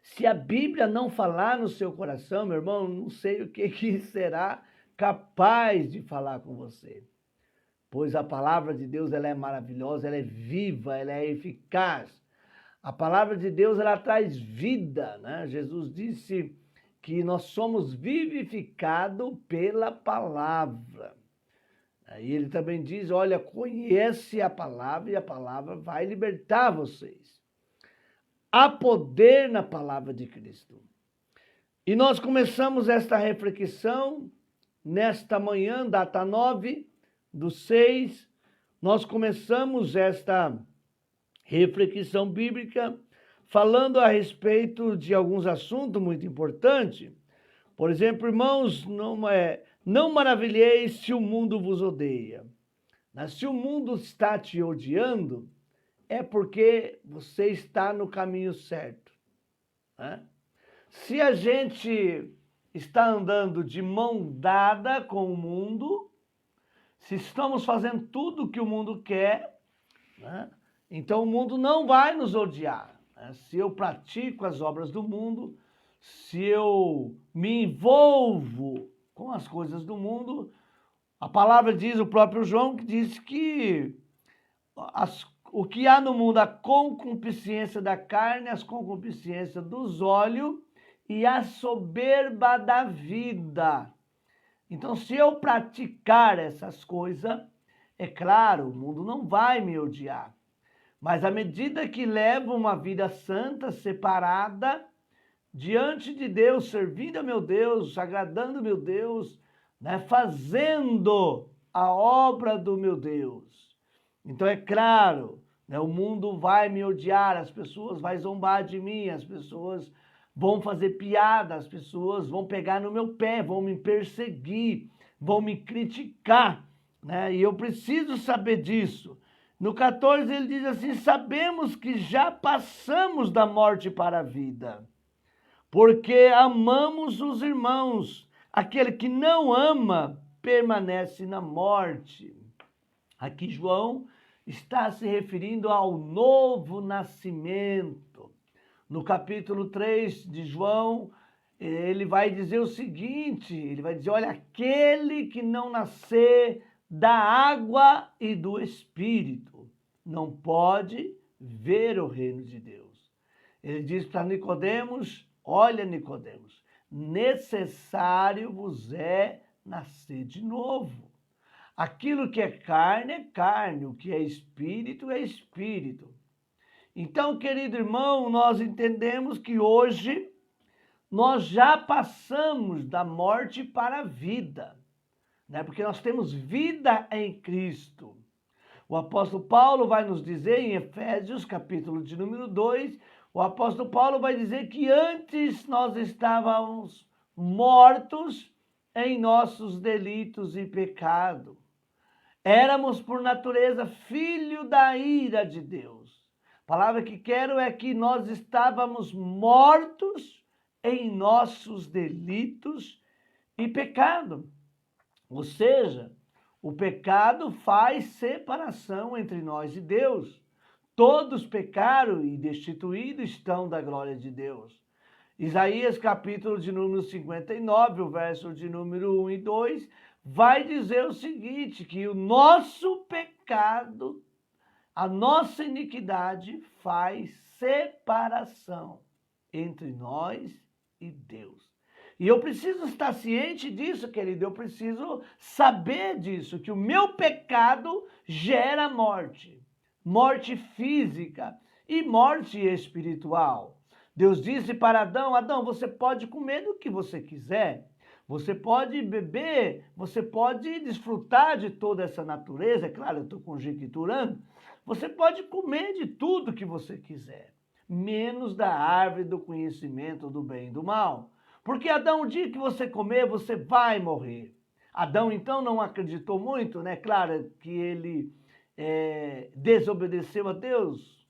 Se a Bíblia não falar no seu coração, meu irmão, não sei o que será capaz de falar com você. Pois a palavra de Deus ela é maravilhosa, ela é viva, ela é eficaz. A palavra de Deus ela traz vida, né? Jesus disse que nós somos vivificados pela palavra. Aí ele também diz, olha, conhece a palavra e a palavra vai libertar vocês. Há poder na palavra de Cristo. E nós começamos esta reflexão nesta manhã, data 9/6, nós começamos esta reflexão bíblica falando a respeito de alguns assuntos muito importantes. Por exemplo, irmãos, não maravilheis se o mundo vos odeia. Mas se o mundo está te odiando, é porque você está no caminho certo, né? Se a gente está andando de mão dada com o mundo, se estamos fazendo tudo o que o mundo quer, né? Então o mundo não vai nos odiar, né? Se eu pratico as obras do mundo, se eu me envolvo com as coisas do mundo, a palavra diz, o próprio João, que diz que o que há no mundo, a concupiscência da carne, as concupiscências dos olhos e a soberba da vida. Então, se eu praticar essas coisas, é claro, o mundo não vai me odiar. Mas à medida que levo uma vida santa, separada, diante de Deus, servindo a meu Deus, agradando meu Deus, né, fazendo a obra do meu Deus. Então é claro, né, o mundo vai me odiar, as pessoas vão zombar de mim, as pessoas vão fazer piada, as pessoas vão pegar no meu pé, vão me perseguir, vão me criticar, né? E eu preciso saber disso. No 14 ele diz assim, sabemos que já passamos da morte para a vida, porque amamos os irmãos. Aquele que não ama permanece na morte. Aqui João está se referindo ao novo nascimento. No capítulo 3 de João, ele vai dizer o seguinte, ele vai dizer, olha, aquele que não nascer da água e do Espírito não pode ver o reino de Deus. Ele diz para Nicodemos, olha Nicodemos, necessário vos é nascer de novo. Aquilo que é carne, o que é espírito é espírito. Então, querido irmão, nós entendemos que hoje nós já passamos da morte para a vida, né? Porque nós temos vida em Cristo. O apóstolo Paulo vai nos dizer em Efésios, capítulo de número 2, o apóstolo Paulo vai dizer que antes nós estávamos mortos em nossos delitos e pecado. Éramos, por natureza, filho da ira de Deus. A palavra que quero é que nós estávamos mortos em nossos delitos e pecado. Ou seja, o pecado faz separação entre nós e Deus. Todos pecaram e destituídos estão da glória de Deus. Isaías, capítulo de número 59, o verso de número 1 e 2, vai dizer o seguinte, que o nosso pecado, a nossa iniquidade faz separação entre nós e Deus. E eu preciso estar ciente disso, querido, eu preciso saber disso, que o meu pecado gera morte. Morte física e morte espiritual. Deus disse para Adão, Adão, você pode comer do que você quiser, você pode beber, você pode desfrutar de toda essa natureza, é claro, eu estou conjecturando, você pode comer de tudo que você quiser, menos da árvore do conhecimento do bem e do mal. Porque Adão, o dia que você comer, você vai morrer. Adão, então, não acreditou muito, né? Claro que ele desobedeceu a Deus.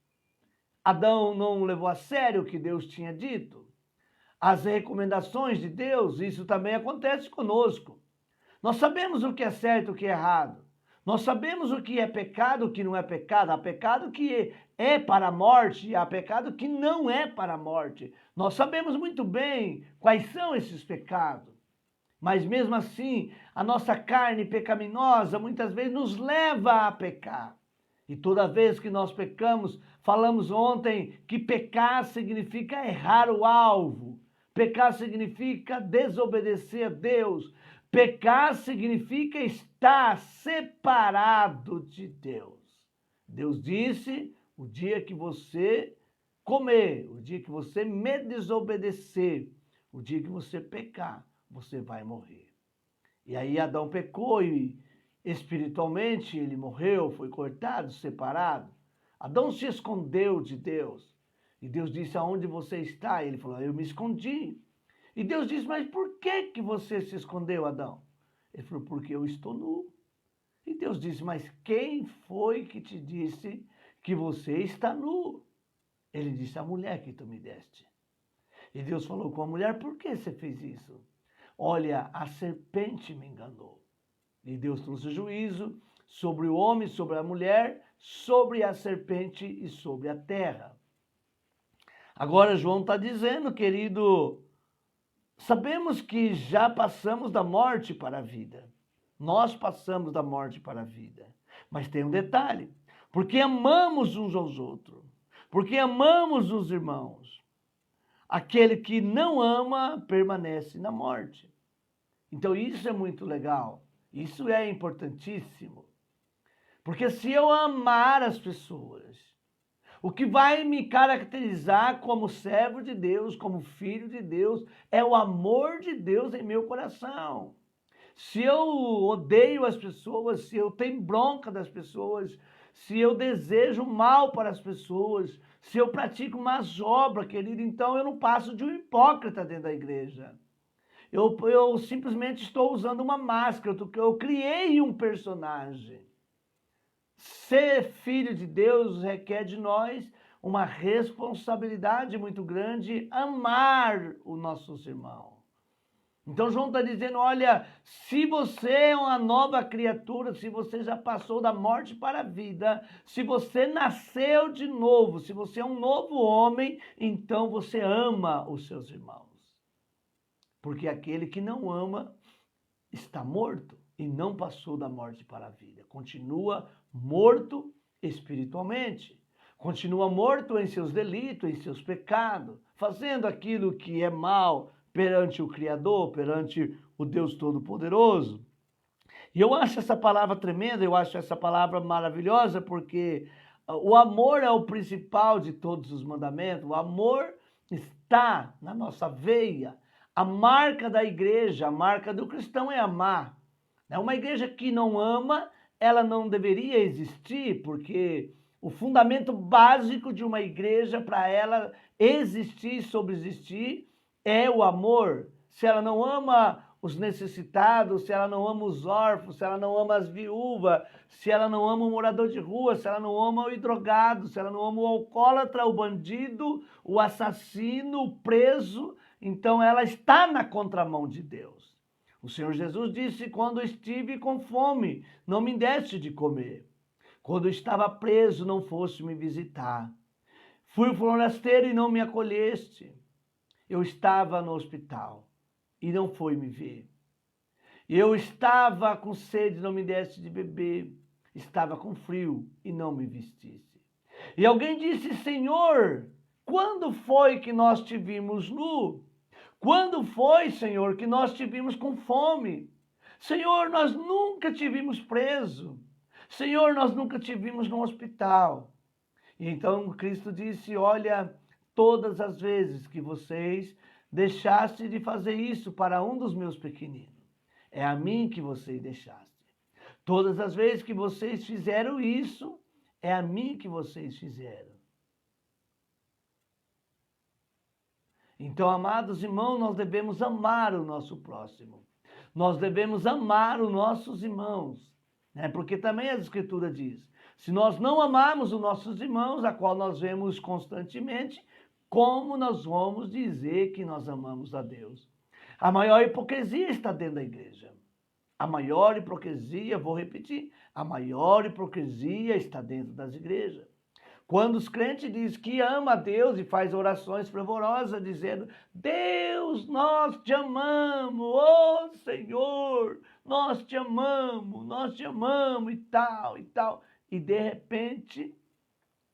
Adão não levou a sério o que Deus tinha dito. As recomendações de Deus, isso também acontece conosco. Nós sabemos o que é certo e o que é errado. Nós sabemos o que é pecado, o que não é pecado. Há pecado que é para a morte e há pecado que não é para a morte. Nós sabemos muito bem quais são esses pecados. Mas mesmo assim, a nossa carne pecaminosa muitas vezes nos leva a pecar. E toda vez que nós pecamos, falamos ontem que pecar significa errar o alvo. Pecar significa desobedecer a Deus. Pecar significa estar separado de Deus. Deus disse: o dia que você comer, o dia que você me desobedecer, o dia que você pecar, você vai morrer. E aí Adão pecou e espiritualmente ele morreu, foi cortado, separado. Adão se escondeu de Deus. E Deus disse: aonde você está? E ele falou: eu me escondi. E Deus disse: mas por que você se escondeu, Adão? Ele falou: porque eu estou nu. E Deus disse: mas quem foi que te disse que você está nu? Ele disse: a mulher que tu me deste. E Deus falou com a mulher: por que você fez isso? Olha, a serpente me enganou. E Deus trouxe juízo sobre o homem, sobre a mulher, sobre a serpente e sobre a terra. Agora João está dizendo, querido, sabemos que já passamos da morte para a vida. Nós passamos da morte para a vida. Mas tem um detalhe, porque amamos uns aos outros, porque amamos os irmãos. Aquele que não ama permanece na morte. Então isso é muito legal, isso é importantíssimo. Porque se eu amar as pessoas, o que vai me caracterizar como servo de Deus, como filho de Deus, é o amor de Deus em meu coração. Se eu odeio as pessoas, se eu tenho bronca das pessoas, se eu desejo mal para as pessoas, se eu pratico más obras, querido, então eu não passo de um hipócrita dentro da igreja. Eu simplesmente estou usando uma máscara, eu criei um personagem. Ser filho de Deus requer de nós uma responsabilidade muito grande, amar os nossos irmãos. Então João está dizendo, olha, se você é uma nova criatura, se você já passou da morte para a vida, se você nasceu de novo, se você é um novo homem, então você ama os seus irmãos. Porque aquele que não ama está morto e não passou da morte para a vida. Continua morto espiritualmente. Continua morto em seus delitos, em seus pecados, fazendo aquilo que é mal perante o Criador, perante o Deus Todo-Poderoso. E eu acho essa palavra tremenda, eu acho essa palavra maravilhosa, porque o amor é o principal de todos os mandamentos. O amor está na nossa veia. A marca da igreja, a marca do cristão é amar. Uma igreja que não ama, ela não deveria existir, porque o fundamento básico de uma igreja, para ela existir e subsistir, é o amor. Se ela não ama os necessitados, se ela não ama os órfãos, se ela não ama as viúvas, se ela não ama o morador de rua, se ela não ama o drogado, se ela não ama o alcoólatra, o bandido, o assassino, o preso, então ela está na contramão de Deus. O Senhor Jesus disse, quando estive com fome, não me deste de comer. Quando estava preso, não foste me visitar. Fui forasteiro e não me acolheste. Eu estava no hospital e não foi me ver. Eu estava com sede e não me deste de beber. Estava com frio e não me vestiste. E alguém disse, Senhor, quando foi que nós te vimos nu? Quando foi, Senhor, que nós te vimos com fome? Senhor, nós nunca te vimos preso. Senhor, nós nunca te vimos no hospital. E então Cristo disse, olha, todas as vezes que vocês deixaste de fazer isso para um dos meus pequeninos, é a mim que vocês deixaste. Todas as vezes que vocês fizeram isso, é a mim que vocês fizeram. Então, amados irmãos, nós devemos amar o nosso próximo. Nós devemos amar os nossos irmãos. Porque também a Escritura diz, se nós não amarmos os nossos irmãos, a qual nós vemos constantemente, como nós vamos dizer que nós amamos a Deus? A maior hipocrisia está dentro da igreja. A maior hipocrisia, vou repetir, a maior hipocrisia está dentro das igrejas. Quando os crentes dizem que ama a Deus e faz orações fervorosas, dizendo, Deus, nós te amamos, ô Senhor, nós te amamos, e tal, e tal. E de repente,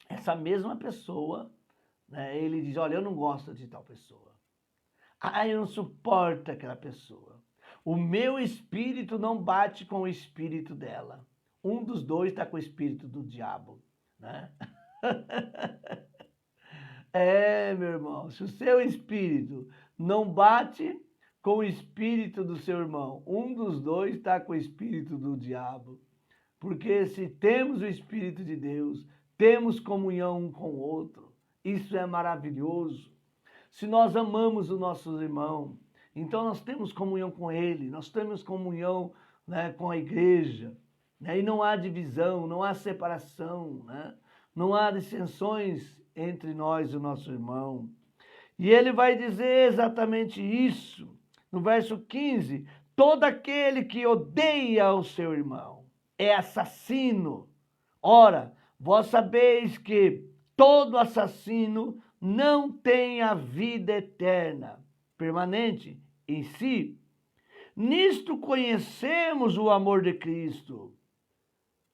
essa mesma pessoa, né, ele diz, olha, eu não gosto de tal pessoa. Ah, eu não suporto aquela pessoa. O meu espírito não bate com o espírito dela. Um dos dois está com o espírito do diabo, né? Meu irmão, se o seu espírito não bate com o espírito do seu irmão, um dos dois está com o espírito do diabo. Porque se temos o Espírito de Deus, temos comunhão um com o outro. Isso é maravilhoso. Se nós amamos o nosso irmão, então nós temos comunhão com ele, nós temos comunhão, né, com a igreja. Né? E não há divisão, não há separação, né? Não há dissensões entre nós e o nosso irmão. E ele vai dizer exatamente isso no verso 15. Todo aquele que odeia o seu irmão é assassino. Ora, vós sabeis que todo assassino não tem a vida eterna, permanente em si. Nisto conhecemos o amor de Cristo.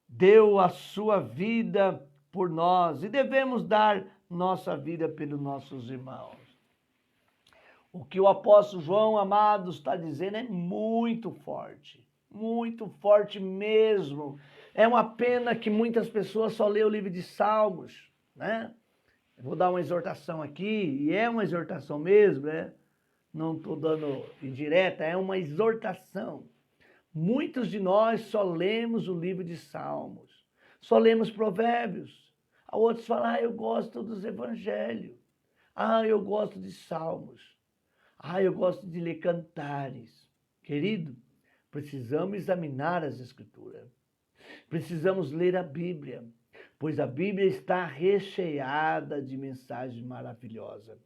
Deu a sua vida por nós e devemos dar nossa vida pelos nossos irmãos. O que o apóstolo João, amados, está dizendo é muito forte mesmo. É uma pena que muitas pessoas só lêem o livro de Salmos, né? Eu vou dar uma exortação aqui, e é uma exortação mesmo, né? Não estou dando indireta, é uma exortação. Muitos de nós só lemos o livro de Salmos, só lemos Provérbios. Outros falam, eu gosto dos evangelhos. Eu gosto de Salmos. Eu gosto de ler Cantares. Querido, precisamos examinar as Escrituras. Precisamos ler a Bíblia, pois a Bíblia está recheada de mensagens maravilhosas.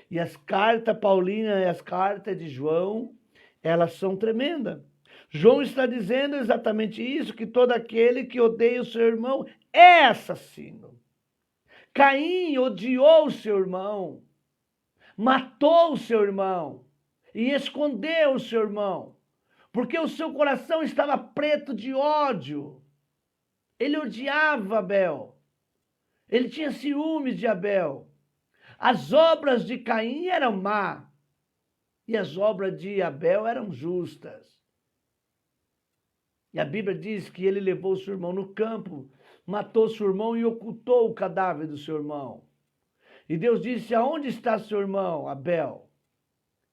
E as cartas paulinas e as cartas de João, elas são tremendas. João está dizendo exatamente isso, que todo aquele que odeia o seu irmão é assassino. Caim odiou o seu irmão, matou o seu irmão e escondeu o seu irmão, porque o seu coração estava preto de ódio. Ele odiava Abel, ele tinha ciúmes de Abel. As obras de Caim eram má e as obras de Abel eram justas. E a Bíblia diz que ele levou seu irmão no campo, matou seu irmão e ocultou o cadáver do seu irmão. E Deus disse, aonde está seu irmão, Abel?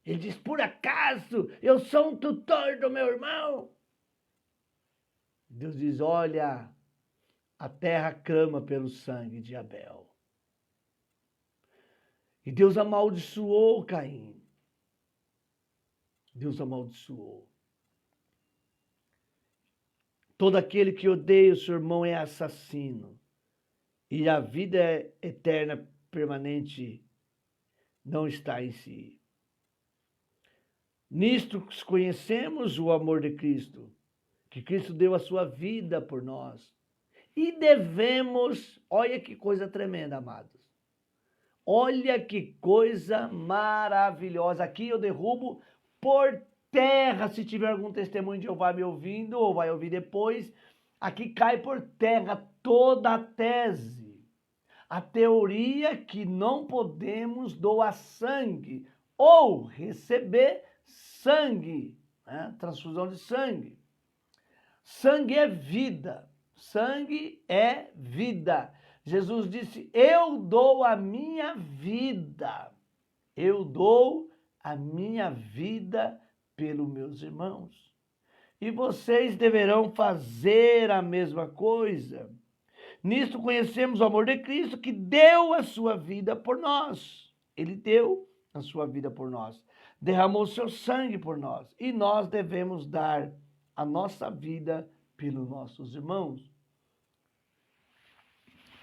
Ele diz, por acaso eu sou um tutor do meu irmão? Deus diz, olha, a terra clama pelo sangue de Abel. E Deus amaldiçoou Caim. Deus amaldiçoou. Todo aquele que odeia o seu irmão é assassino. E a vida eterna permanente não está em si. Nisto conhecemos o amor de Cristo, que Cristo deu a sua vida por nós. E devemos, olha que coisa tremenda, amados. Olha que coisa maravilhosa. Aqui eu derrubo por terra, se tiver algum testemunho de Jeová me ouvindo, ou vai ouvir depois, aqui cai por terra toda a tese, a teoria que não podemos doar sangue ou receber sangue, né? Transfusão de sangue. Sangue é vida, sangue é vida. Jesus disse, eu dou a minha vida, eu dou a minha vida pelos meus irmãos. E vocês deverão fazer a mesma coisa. Nisto conhecemos o amor de Cristo, que deu a sua vida por nós. Ele deu a sua vida por nós. Derramou seu sangue por nós. E nós devemos dar a nossa vida pelos nossos irmãos.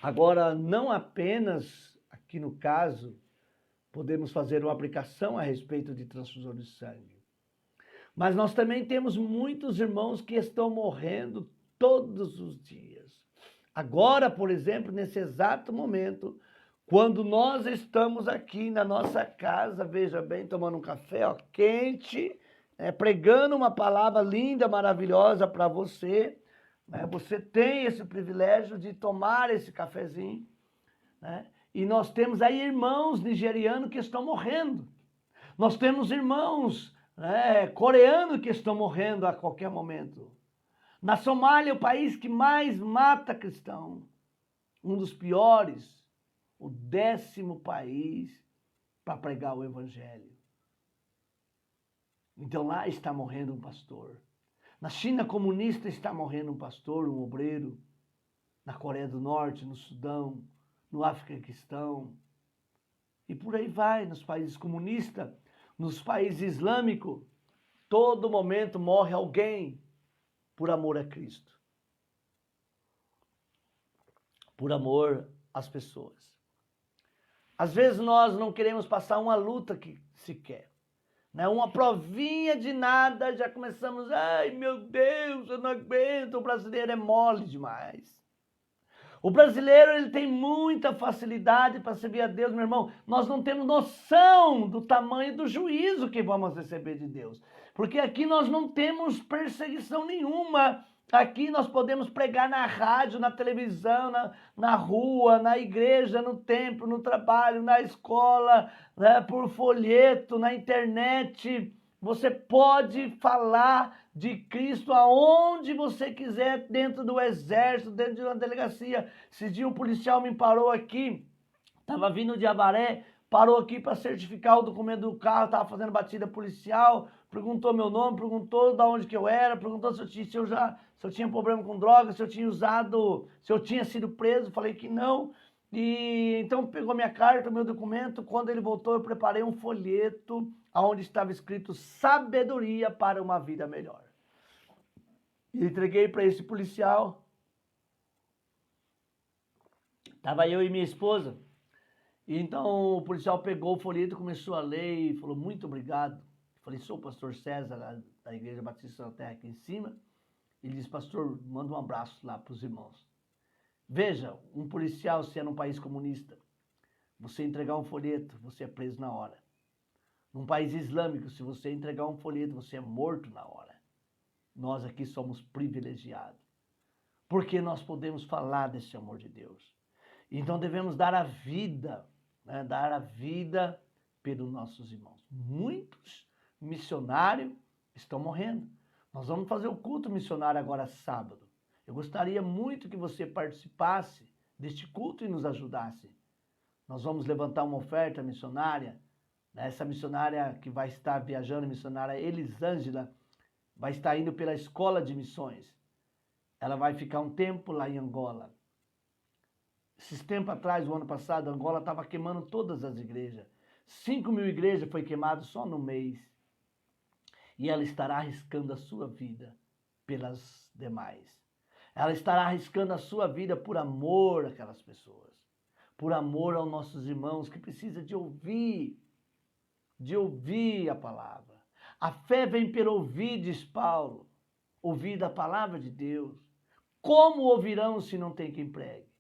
Agora, não apenas, aqui no caso, podemos fazer uma aplicação a respeito de transfusão de sangue. Mas nós também temos muitos irmãos que estão morrendo todos os dias. Agora, por exemplo, nesse exato momento, quando nós estamos aqui na nossa casa, veja bem, tomando um café quente, pregando uma palavra linda, maravilhosa para você, você tem esse privilégio de tomar esse cafezinho, e nós temos aí irmãos nigerianos que estão morrendo. Nós temos irmãos coreanos que estão morrendo a qualquer momento. Na Somália, o país que mais mata cristão, um dos piores, o 10º país para pregar o evangelho. Então lá está morrendo um pastor. Na China comunista está morrendo um pastor, um obreiro. Na Coreia do Norte, no Sudão, no Afeganistão. E por aí vai, nos países comunistas, nos países islâmicos, todo momento morre alguém por amor a Cristo. Por amor às pessoas. Às vezes nós não queremos passar uma luta que sequer. Uma provinha de nada, já começamos, ai meu Deus, eu não aguento, o brasileiro é mole demais. O brasileiro ele tem muita facilidade para servir a Deus, meu irmão. Nós não temos noção do tamanho do juízo que vamos receber de Deus. Porque aqui nós não temos perseguição nenhuma. Aqui nós podemos pregar na rádio, na televisão, na rua, na igreja, no templo, no trabalho, na escola, por folheto, na internet. Você pode falar de Cristo aonde você quiser, dentro do exército, dentro de uma delegacia. Esse dia um policial me parou aqui, estava vindo de Abaré, parou aqui para certificar o documento do carro, estava fazendo batida policial, perguntou meu nome, perguntou de onde que eu era, perguntou se eu tinha problema com droga, se eu tinha sido preso, falei que não. E então pegou minha carta, meu documento, quando ele voltou eu preparei um folheto onde estava escrito sabedoria para uma vida melhor. E entreguei para esse policial. Estava eu e minha esposa. E então o policial pegou o folheto, começou a ler e falou, muito obrigado. Eu falei, sou o pastor César, da Igreja Batista da Terra aqui em cima. Ele disse, pastor, manda um abraço lá para os irmãos. Veja, um policial, se é num país comunista, você entregar um folheto, você é preso na hora. Num país islâmico, se você entregar um folheto, você é morto na hora. Nós aqui somos privilegiados. Porque nós podemos falar desse amor de Deus. Então devemos dar a vida, dar a vida pelos nossos irmãos. Muitos missionários estão morrendo. Nós vamos fazer o culto missionário agora sábado. Eu gostaria muito que você participasse deste culto e nos ajudasse. Nós vamos levantar uma oferta missionária. Essa missionária que vai estar viajando, a missionária Elisângela, vai estar indo pela escola de missões. Ela vai ficar um tempo lá em Angola. Esses tempos atrás, o ano passado, Angola estava queimando todas as igrejas. 5.000 igrejas foi queimado só no mês. E ela estará arriscando a sua vida pelas demais. Ela estará arriscando a sua vida por amor àquelas pessoas. Por amor aos nossos irmãos que precisam de ouvir a palavra. A fé vem pelo ouvir, diz Paulo. Ouvir da palavra de Deus. Como ouvirão se não tem quem pregue?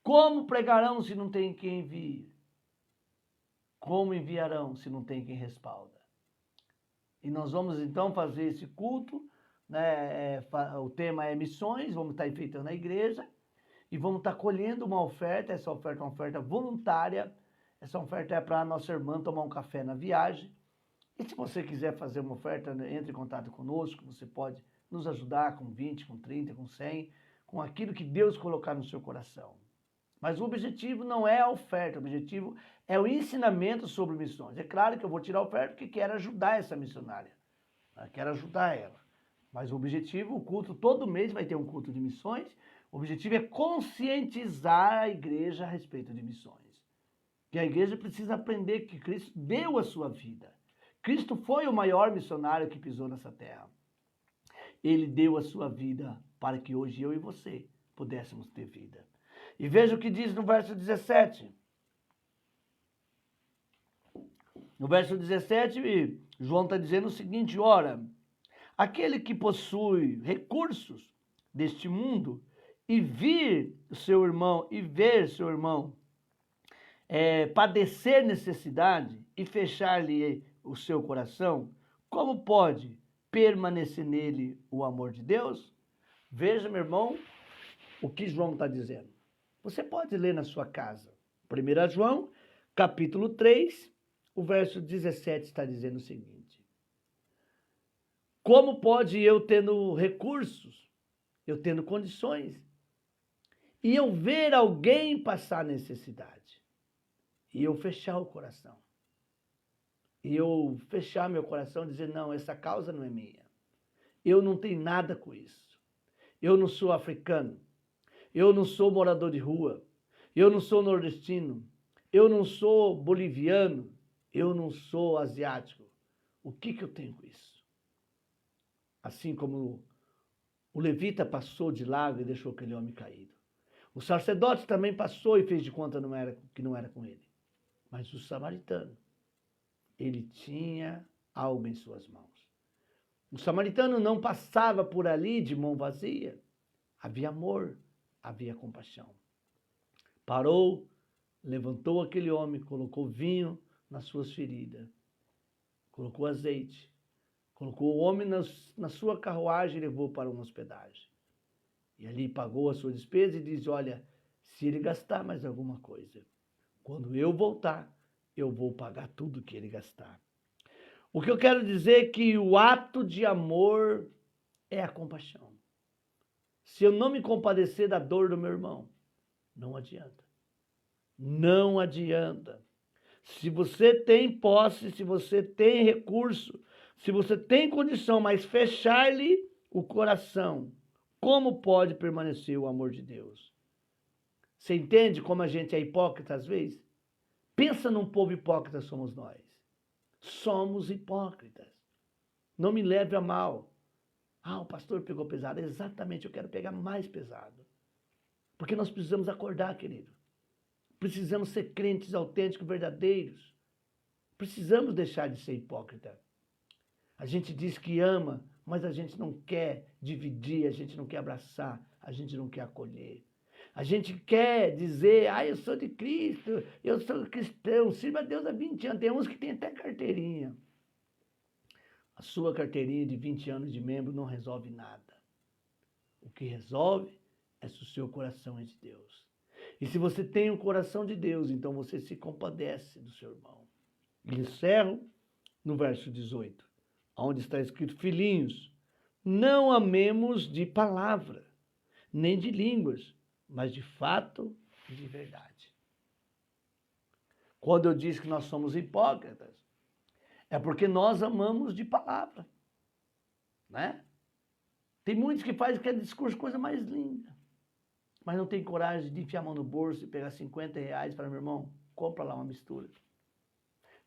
Como pregarão se não tem quem envie? Como enviarão se não tem quem respalda? E nós vamos então fazer esse culto, o tema é missões, vamos estar enfeitando a igreja e vamos estar colhendo uma oferta, essa oferta é uma oferta voluntária, essa oferta é para a nossa irmã tomar um café na viagem. E se você quiser fazer uma oferta, entre em contato conosco, você pode nos ajudar com 20, com 30, com 100, com aquilo que Deus colocar no seu coração. Mas o objetivo não é a oferta, o objetivo é o ensinamento sobre missões. É claro que eu vou tirar a oferta porque quero ajudar essa missionária, quero ajudar ela. Mas o objetivo, o culto, todo mês vai ter um culto de missões, o objetivo é conscientizar a igreja a respeito de missões. Que a igreja precisa aprender que Cristo deu a sua vida. Cristo foi o maior missionário que pisou nessa terra. Ele deu a sua vida para que hoje eu e você pudéssemos ter vida. E veja o que diz no verso 17. No verso 17, João está dizendo o seguinte, ora, Aquele que possui recursos deste mundo e ver seu irmão padecer necessidade e fechar-lhe o seu coração, como pode permanecer nele o amor de Deus? Veja, meu irmão, o que João está dizendo. Você pode ler na sua casa. 1 João, capítulo 3, o verso 17 está dizendo o seguinte: como pode eu tendo recursos, eu tendo condições, e eu ver alguém passar necessidade, e eu fechar o coração, e eu fechar meu coração e dizer, não, essa causa não é minha, eu não tenho nada com isso, eu não sou africano, eu não sou morador de rua, eu não sou nordestino, eu não sou boliviano, eu não sou asiático. O que eu tenho com isso? Assim como o levita passou de lado e deixou aquele homem caído. O sacerdote também passou e fez de conta que não era com ele. Mas o samaritano, ele tinha algo em suas mãos. O samaritano não passava por ali de mão vazia. Havia amor, havia compaixão. Parou, levantou aquele homem, colocou vinho nas suas feridas, colocou azeite, colocou o homem na sua carruagem e levou para uma hospedagem. E ali pagou a sua despesa e diz, olha, se ele gastar mais alguma coisa, quando eu voltar, eu vou pagar tudo que ele gastar. O que eu quero dizer é que o ato de amor é a compaixão. Se eu não me compadecer da dor do meu irmão, não adianta. Não adianta. Se você tem posse, se você tem recurso, se você tem condição, mas fechar-lhe o coração, como pode permanecer o amor de Deus? Você entende como a gente é hipócrita às vezes? Pensa num povo hipócrita somos nós. Somos hipócritas. Não me leve a mal. Ah, o pastor pegou pesado. Exatamente, eu quero pegar mais pesado. Porque nós precisamos acordar, querido. Precisamos ser crentes autênticos, verdadeiros. Precisamos deixar de ser hipócrita. A gente diz que ama, mas a gente não quer dividir, a gente não quer abraçar, a gente não quer acolher. A gente quer dizer, eu sou de Cristo, eu sou cristão, sirva a Deus há 20 anos. Tem uns que têm até carteirinha. A sua carteirinha de 20 anos de membro não resolve nada. O que resolve é se o seu coração é de Deus. E se você tem o coração de Deus, então você se compadece do seu irmão. E encerro no verso 18, onde está escrito, filhinhos, não amemos de palavra, nem de línguas, mas de fato e de verdade. Quando eu disse que nós somos hipócritas, é porque nós amamos de palavra, né? Tem muitos que fazem aquele discurso, coisa mais linda, mas não tem coragem de enfiar a mão no bolso e pegar 50 reais e falar, meu irmão, compra lá uma mistura.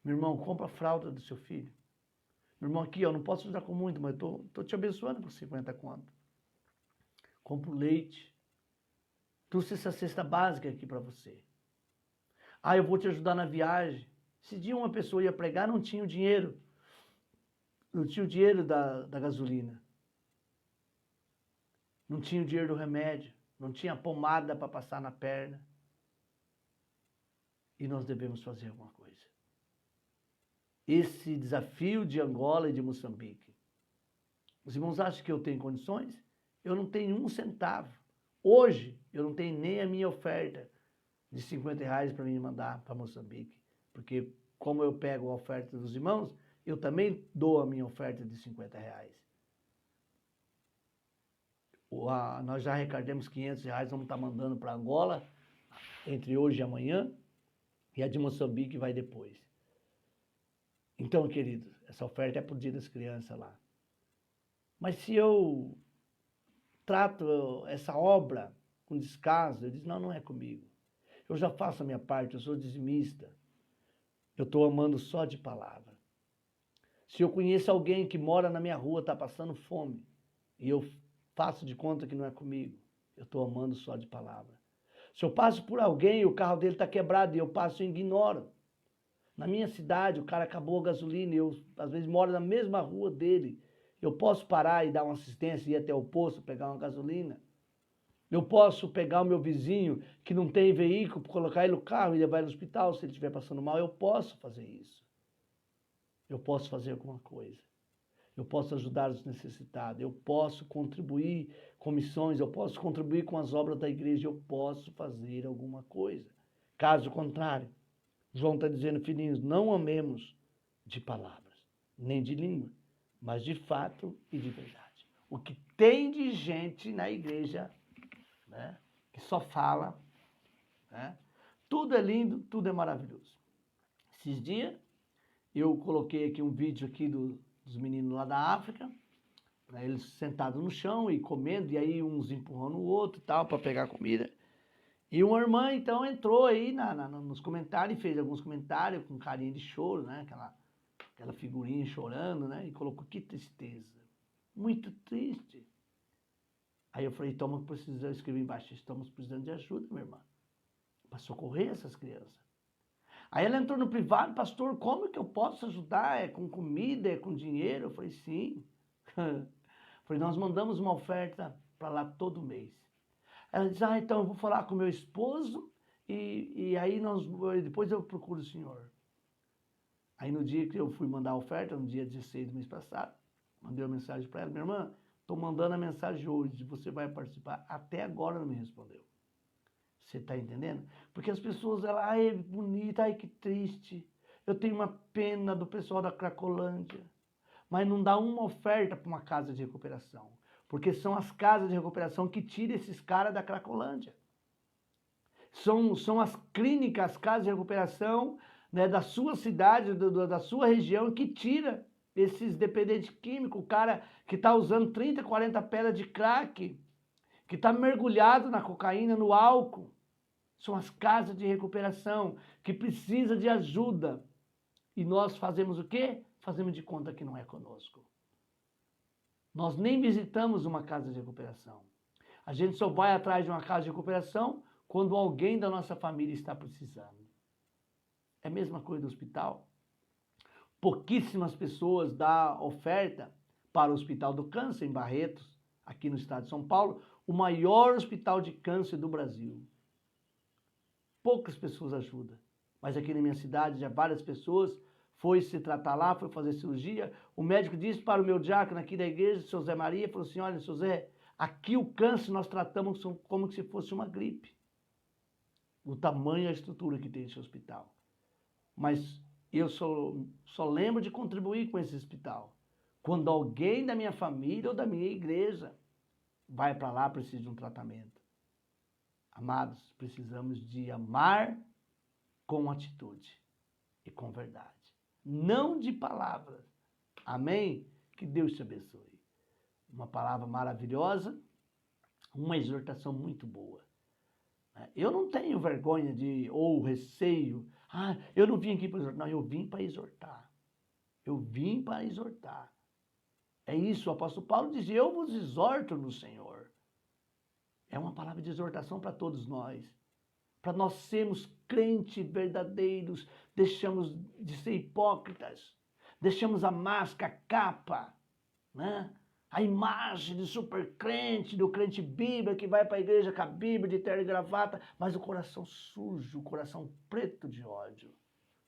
Meu irmão, compra a fralda do seu filho. Meu irmão, aqui, eu não posso usar com muito, mas estou te abençoando com 50 conto. Compra o leite. Trouxe essa cesta básica aqui para você. Eu vou te ajudar na viagem. Esse dia uma pessoa ia pregar, não tinha o dinheiro. Não tinha o dinheiro da gasolina. Não tinha o dinheiro do remédio. Não tinha pomada para passar na perna. E nós devemos fazer alguma coisa. Esse desafio de Angola e de Moçambique. Os irmãos acham que eu tenho condições? Eu não tenho um centavo. Hoje, eu não tenho nem a minha oferta de 50 reais para mim mandar para Moçambique. Porque como eu pego a oferta dos irmãos, eu também dou a minha oferta de 50 reais. Nós já arrecadamos 500 reais, vamos estar mandando para Angola entre hoje e amanhã. E a de Moçambique vai depois. Então, queridos, essa oferta é para o dia das crianças lá. Mas se eu trato essa obra com descaso, eu digo, não é comigo. Eu já faço a minha parte, eu sou dizimista. Eu estou amando só de palavra. Se eu conheço alguém que mora na minha rua, está passando fome, e eu faço de conta que não é comigo, eu estou amando só de palavra. Se eu passo por alguém e o carro dele está quebrado e eu passo e ignoro. Na minha cidade, o cara acabou a gasolina e eu, às vezes, moro na mesma rua dele. Eu posso parar e dar uma assistência e ir até o posto, pegar uma gasolina. Eu posso pegar o meu vizinho que não tem veículo, colocar ele no carro e levar ele no hospital se ele estiver passando mal. Eu posso fazer isso. Eu posso fazer alguma coisa. Eu posso ajudar os necessitados. Eu posso contribuir com missões. Eu posso contribuir com as obras da igreja. Eu posso fazer alguma coisa. Caso contrário, João está dizendo, filhinhos, não amemos de palavras, nem de língua, mas de fato e de verdade. O que tem de gente na igreja, né, que só fala, né, tudo é lindo, tudo é maravilhoso. Esses dias eu coloquei aqui um vídeo aqui dos meninos lá da África, né, eles sentados no chão e comendo, e aí uns empurrando o outro e tal, para pegar comida. E uma irmã, então, entrou aí nos comentários e fez alguns comentários com carinha de choro, né? Aquela figurinha chorando, né? E colocou, que tristeza. Muito triste. Aí eu falei, eu escrevi embaixo, estamos precisando de ajuda, minha irmã, para socorrer essas crianças. Aí ela entrou no privado, pastor, como que eu posso ajudar? É com comida, é com dinheiro? Eu falei, sim. Falei, nós mandamos uma oferta para lá todo mês. Ela diz, então eu vou falar com meu esposo e aí depois eu procuro o senhor. Aí no dia que eu fui mandar a oferta, no dia 16 do mês passado, mandei uma mensagem para ela, minha irmã, estou mandando a mensagem hoje, você vai participar. Até agora não me respondeu. Você está entendendo? Porque as pessoas, ai, bonita, ai, que triste. Eu tenho uma pena do pessoal da Cracolândia. Mas não dá uma oferta para uma casa de recuperação. Porque são as casas de recuperação que tiram esses caras da Cracolândia. São as clínicas, as casas de recuperação, né, da sua cidade, da sua região, que tira esses dependentes químicos, o cara que está usando 30, 40 pedras de crack, que está mergulhado na cocaína, no álcool. São as casas de recuperação que precisam de ajuda. E nós fazemos o quê? Fazemos de conta que não é conosco. Nós nem visitamos uma casa de recuperação. A gente só vai atrás de uma casa de recuperação quando alguém da nossa família está precisando. É a mesma coisa do hospital. Pouquíssimas pessoas dão oferta para o Hospital do Câncer, em Barretos, aqui no estado de São Paulo, o maior hospital de câncer do Brasil. Poucas pessoas ajudam. Mas aqui na minha cidade, já várias pessoas foi se tratar lá, foi fazer cirurgia. O médico disse para o meu diácono aqui da igreja, seu Zé Maria, falou assim, olha, seu Zé, aqui o câncer nós tratamos como se fosse uma gripe. O tamanho e a estrutura que tem esse hospital. Mas eu só lembro de contribuir com esse hospital quando alguém da minha família ou da minha igreja vai para lá, precisa de um tratamento. Amados, precisamos de amar com atitude e com verdade. Não de palavras. Amém? Que Deus te abençoe. Uma palavra maravilhosa, uma exortação muito boa. Eu não tenho vergonha ou receio. Eu não vim aqui para exortar. Não, eu vim para exortar. Eu vim para exortar. É isso, o apóstolo Paulo dizia, eu vos exorto no Senhor. É uma palavra de exortação para todos nós. Para nós sermos crentes verdadeiros, deixamos de ser hipócritas, deixamos a máscara, a capa, né? A imagem de super crente, do crente bíblia que vai para a igreja com a Bíblia, de terno e gravata, mas o coração sujo, o coração preto de ódio,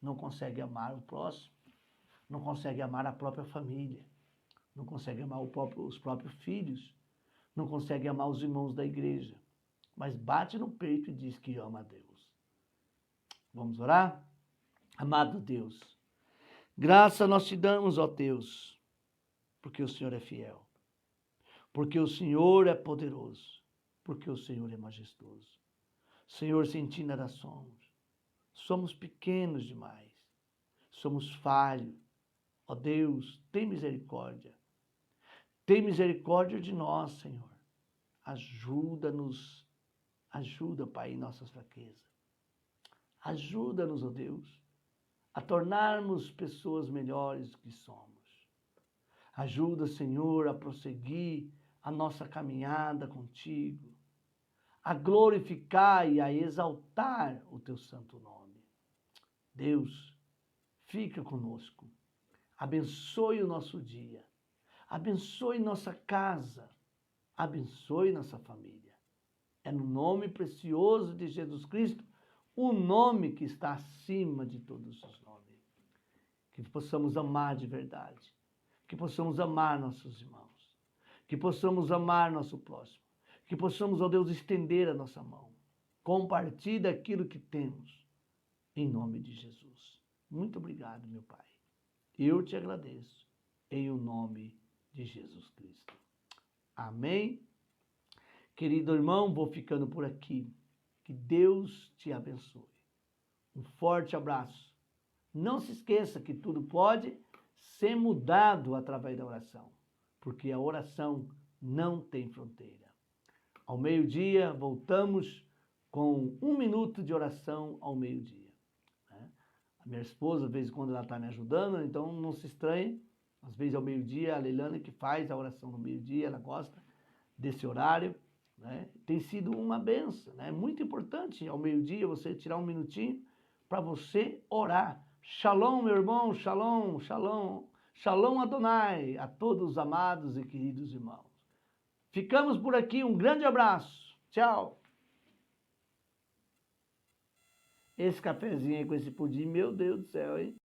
não consegue amar o próximo, não consegue amar a própria família, não consegue amar os próprios filhos, não consegue amar os irmãos da igreja, mas bate no peito e diz que ama a Deus. Vamos orar? Amado Deus, graça nós te damos, ó Deus, porque o Senhor é fiel, porque o Senhor é poderoso, porque o Senhor é majestoso. Senhor, sem ti nada somos pequenos demais, somos falhos. Ó Deus, tem misericórdia de nós, Senhor. Ajuda-nos, ajuda, Pai, em nossas fraquezas. Ajuda-nos, ó Deus, a tornarmos pessoas melhores do que somos. Ajuda, Senhor, a prosseguir a nossa caminhada contigo, a glorificar e a exaltar o teu santo nome. Deus, fica conosco, abençoe o nosso dia, Abençoe nossa casa. Abençoe nossa família. É no nome precioso de Jesus Cristo, o nome que está acima de todos os nomes. Que possamos amar de verdade. Que possamos amar nossos irmãos. Que possamos amar nosso próximo. Que possamos, ó Deus, estender a nossa mão. Compartilhe aquilo que temos. Em nome de Jesus. Muito obrigado, meu Pai. Eu te agradeço. Em o nome de Jesus Cristo. Amém. Querido irmão, vou ficando por aqui. Que Deus te abençoe. Um forte abraço. Não se esqueça que tudo pode ser mudado através da oração, porque a oração não tem fronteira. Ao meio-dia, voltamos com 1 minuto de oração ao meio-dia. A minha esposa, de vez em quando, ela está me ajudando, então não se estranhe. Às vezes, ao meio-dia, a Leilane que faz a oração no meio-dia, ela gosta desse horário. Né? Tem sido uma benção, né? Muito importante ao meio-dia você tirar 1 minutinho para você orar. Shalom, meu irmão, shalom, shalom, shalom Adonai, a todos os amados e queridos irmãos. Ficamos por aqui, um grande abraço, tchau. Esse cafezinho aí com esse pudim, meu Deus do céu, hein?